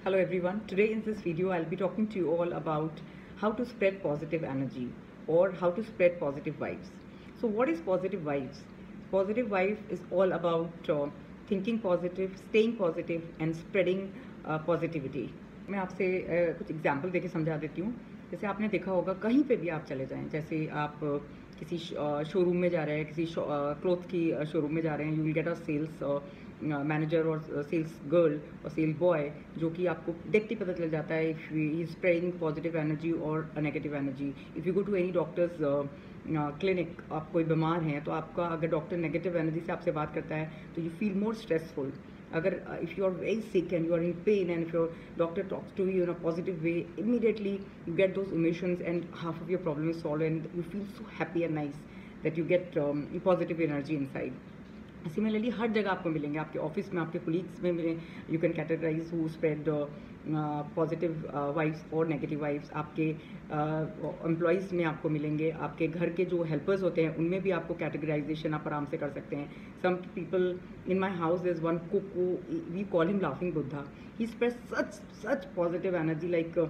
Hello everyone. Today in this video I'll be talking to you all about how to spread positive energy or how to spread positive vibes. So what is positive vibes? Positive vibe is all about thinking positive, staying positive and spreading positivity. मैं आपसे कुछ example देके समझा देती हूँ. जैसे आपने देखा होगा कहीं पे भी आप चले जाएं, जैसे आप किसी शोरूम में जा रहे हैं, किसी क्लोथ की शोरूम में जा रहे हैं, you will get a sales manager और सेल्स गर्ल और सेल बॉय जो कि आपको देखते ही पता चल जाता है if he is spreading positive energy और negative energy. If you go to any doctor's clinic, आप कोई बीमार हैं तो आपका अगर डॉक्टर नेगेटिव एनर्जी से आपसे बात करता है तो यू फील मोर स्ट्रेसफुल. अगर if you are very sick and you are in pain and if your doctor talks to you in a positive way, immediately you get those emotions and half of your problem is solved and you feel so happy and nice that you get positive energy inside. Similarly हर जगह आपको मिलेंगे, आपके office में, आपके colleagues में मिलें. You can categorize who spread positive vibes और नेगेटिव वाइब्स. आपके एम्प्लॉयज़ में आपको मिलेंगे, आपके घर के जो हेल्पर्स होते हैं उनमें भी आपको कैटेगराइजेशन आप आराम से कर सकते हैं. Some people in my house is one cook, we call him laughing Buddha. He spread such positive energy, like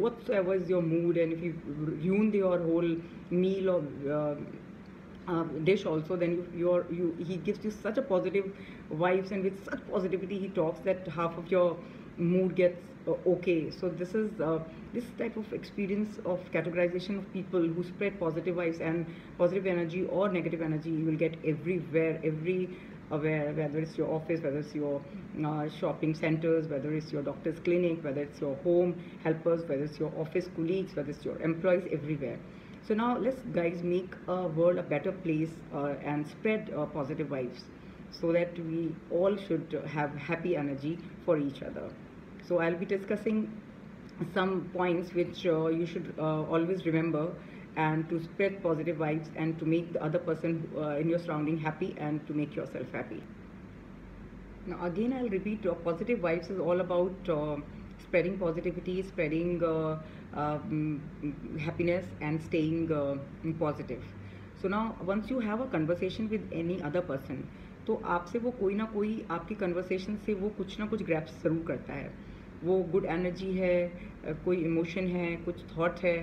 whatsoever is your mood, and if you ruin your whole meal or dish also, then he gives you such a positive vibes, and with such positivity he talks that half of your mood gets okay. So this is this type of experience of categorization of people who spread positive vibes and positive energy or negative energy you will get everywhere, everywhere, whether it's your office, whether it's your shopping centers, whether it's your doctor's clinic, whether it's your home helpers, whether it's your office colleagues, whether it's your employees, everywhere. So now let's guys make a world a better place and spread positive vibes so that we all should have happy energy for each other. So I'll be discussing some points which you should always remember and to spread positive vibes and to make the other person in your surrounding happy and to make yourself happy. Now again I'll repeat, positive vibes is all about spreading positivity, spreading happiness and staying positive. So now once you have a conversation with any other person, तो आपसे वो कोई ना कोई आपकी conversation से वो कुछ ना कुछ ग्रैप्स ज़रूर करता है. वो गुड एनर्जी है, कोई इमोशन है, कुछ थॉट है,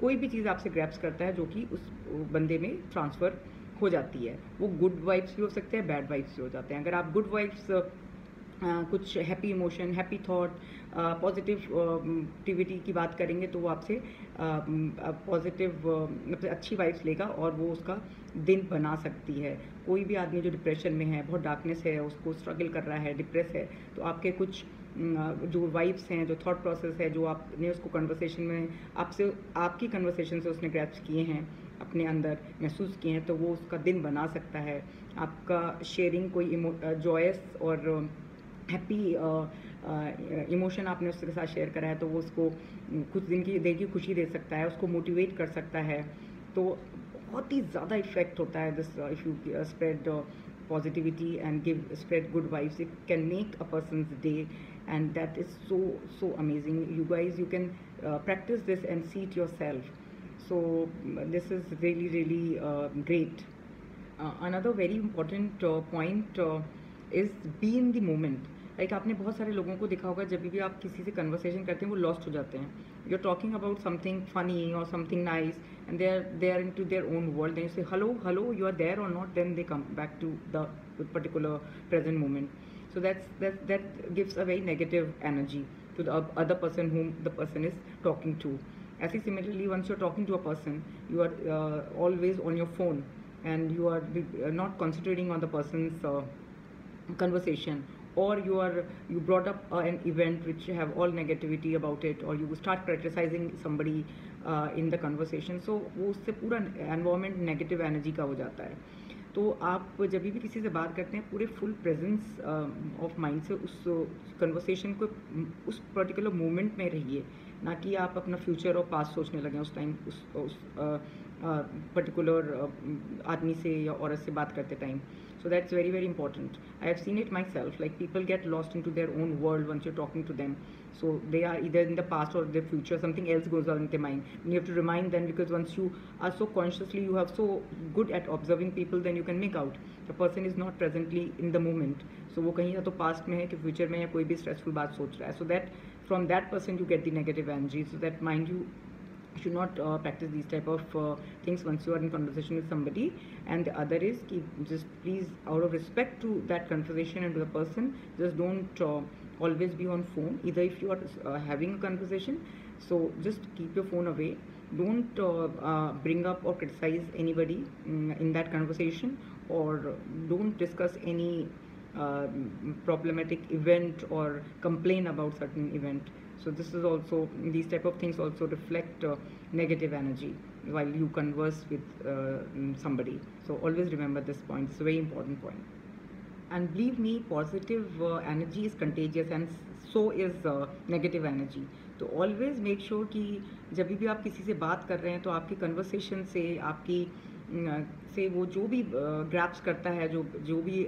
कोई भी चीज़ आपसे ग्रैप्स करता है जो कि उस बंदे में ट्रांसफ़र हो जाती है. वो गुड वाइब्स भी हो सकते हैं, बैड वाइब्स भी हो जाते हैं. अगर आप गुड वाइब्स कुछ happy emotion, happy thought, positivity की बात करेंगे तो वो आपसे पॉजिटिव मतलब अच्छी वाइब्स लेगा और वो उसका दिन बना सकती है. कोई भी आदमी जो डिप्रेशन में है, बहुत डार्कनेस है, उसको स्ट्रगल कर रहा है, डिप्रेस है, तो आपके कुछ जो वाइब्स हैं, जो थॉट प्रोसेस है, जो आपने उसको कन्वर्सेशन में आपसे आपकी कन्वर्सेशन से उसने ग्रैप्स किए हैं, अपने अंदर महसूस किए हैं, तो वो उसका दिन बना सकता है. आपका शेयरिंग कोई जॉयस और हैप्पी इमोशन आपने उसके साथ शेयर करा है तो वो उसको कुछ दिन की देर की खुशी दे सकता है, उसको मोटिवेट कर सकता है. तो बहुत ही ज़्यादा इफेक्ट होता है this if you spread positivity and spread good vibes. It can make a person's day, and that is so amazing. You guys, you can practice this and see it yourself. So this is really great. Another very important point is be in the moment. Like आपने बहुत सारे लोगों को देखा होगा जब भी आप किसी से कन्वर्सेशन करते हैं वो लॉस्ट हो जाते हैं. You are talking about something funny और something nice and they are into their own world. Then you say hello you are there और not, then they come back to the particular present moment. So that gives a very negative energy to the other person whom the person is talking to. As similarly, once you're talking to a person, you are always on your phone and you are not concentrating on the person's conversation, or you brought up an event which you have all negativity about it, or you start criticizing somebody in the conversation. So वो उससे पूरा environment negative energy का हो जाता है. तो आप जब भी किसी से बात करते हैं पूरे फुल प्रेजेंस ऑफ माइंड से उस कन्वर्सेशन को उस पर्टिकुलर मोमेंट में रहिए, ना कि आप अपना फ्यूचर और पास्ट सोचने लगें उस टाइम उस पर्टिकुलर आदमी से या औरत से बात करते time. So that's very important. I have seen it myself, like people get lost into their own world once you're talking to them. So they are either in the past or the future, something else goes on in their mind. And you have to remind them, because once you are so consciously, you have so good at observing people, then you can make out the person is not presently in the moment, so वो कहीं या तो past में है कि future में है, कोई भी स्ट्रेसफुल बात सोच रहा है, so that from that person you get the negative energy. So that mind you should not practice these type of things once you are in conversation with somebody. And the other is ki just please, out of respect to that conversation and to the person, just don't always be on phone, either if you are having a conversation, so just keep your phone away. Don't bring up or criticize anybody in that conversation, or don't discuss any problematic event or complain about certain event. So this is also, these type of things also reflect negative energy while you converse with somebody. So always remember this point, it's a very important point. And believe me, positive energy is contagious, and so is negative energy. तो always make sure कि जब भी आप किसी से बात कर रहे हैं तो आपकी कन्वर्सेशन से, आपकी से वो जो भी ग्रैप्स करता है, जो जो भी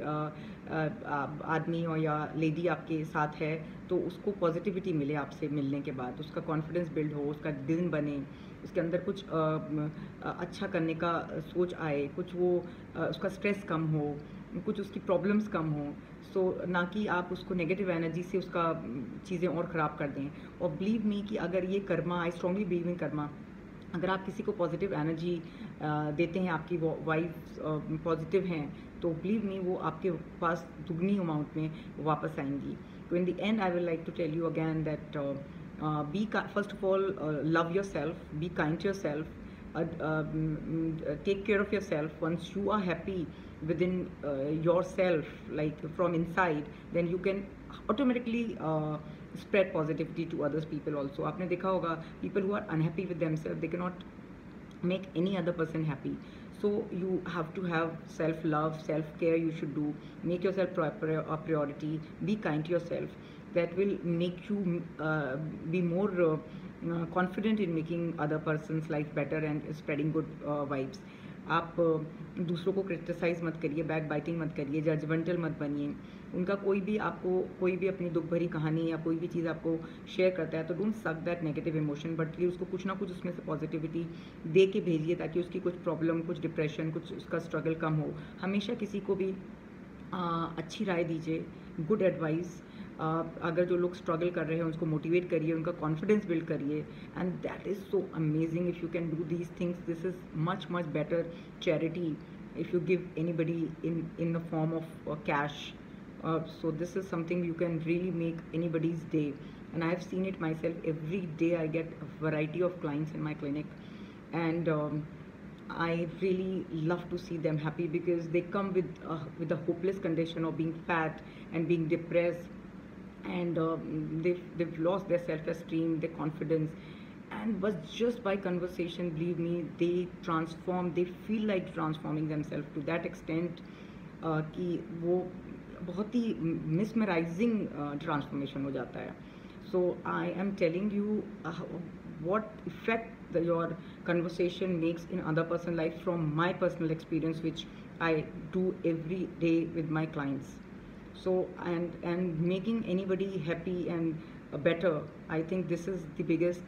आदमी हो या लेडी आपके साथ है, तो उसको पॉजिटिविटी मिले आपसे मिलने के बाद, उसका कॉन्फिडेंस बिल्ड हो, उसका दिन बने, उसके अंदर कुछ अच्छा करने का सोच आए, कुछ वो उसका स्ट्रेस कम हो, कुछ उसकी प्रॉब्लम्स कम हो। सो ना कि आप उसको नेगेटिव एनर्जी से उसका चीज़ें और ख़राब कर दें। और बिलीव मी कि अगर ये Karma, I strongly believe in Karma, अगर आप किसी को पॉजिटिव एनर्जी देते हैं, आपकी वाइब्स पॉजिटिव हैं, तो बिलीव मी वो आपके पास दुगनी अमाउंट में वापस आएंगी। तो in the end I will like to tell you again that be first of all love your self, be kind to your self, take care of yourself. Once you are happy within yourself, like from inside, then you can automatically spread positivity to others people also. आपने देखा होगा, people who are unhappy with themselves, they cannot make any other person happy. So you have to have self love, self care. You should do, make yourself a priority, be kind to yourself. That will make you be more confident in making other person's life better and spreading good vibes. आप दूसरों को criticise मत करिए, back biting मत करिए, judgemental मत बनिए। उनका कोई भी आपको कोई भी अपनी दुख भरी कहानी या कोई भी चीज़ आपको शेयर करता है, तो डोंट सक that negative emotion, but please उसको कुछ ना कुछ उसमें से पॉजिटिविटी दे के भेजिए, ताकि उसकी कुछ प्रॉब्लम, कुछ डिप्रेशन, कुछ उसका स्ट्रगल कम हो। हमेशा किसी को भी अच्छी राय दीजिए, गुड एडवाइस। अगर जो लोग स्ट्रगल कर रहे हैं उसको मोटिवेट करिए, उनका कॉन्फिडेंस बिल्ड करिए, and that is so amazing if you can do these things. This is much much better charity if you give anybody in the form of cash. So this is something you can really make anybody's day, and I have seen it myself. Every day I get a variety of clients in my clinic, and I really love to see them happy, because they come with a hopeless condition of being fat and being depressed, and they've lost their self-esteem, their confidence, and but just by conversation, believe me, they transform, they feel like transforming themselves to that extent कि वो बहुत ही mesmerizing transformation हो जाता है. So I am telling you what effect your conversation makes in other person's life from my personal experience, which I do every day with my clients. So and making anybody happy and better, I think this is the biggest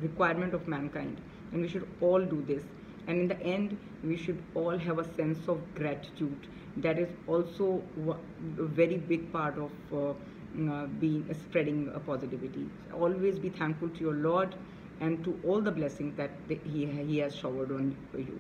requirement of mankind, and we should all do this. And in the end, we should all have a sense of gratitude. That is also a very big part of being spreading positivity. Always be thankful to your Lord and to all the blessings that he has showered on you.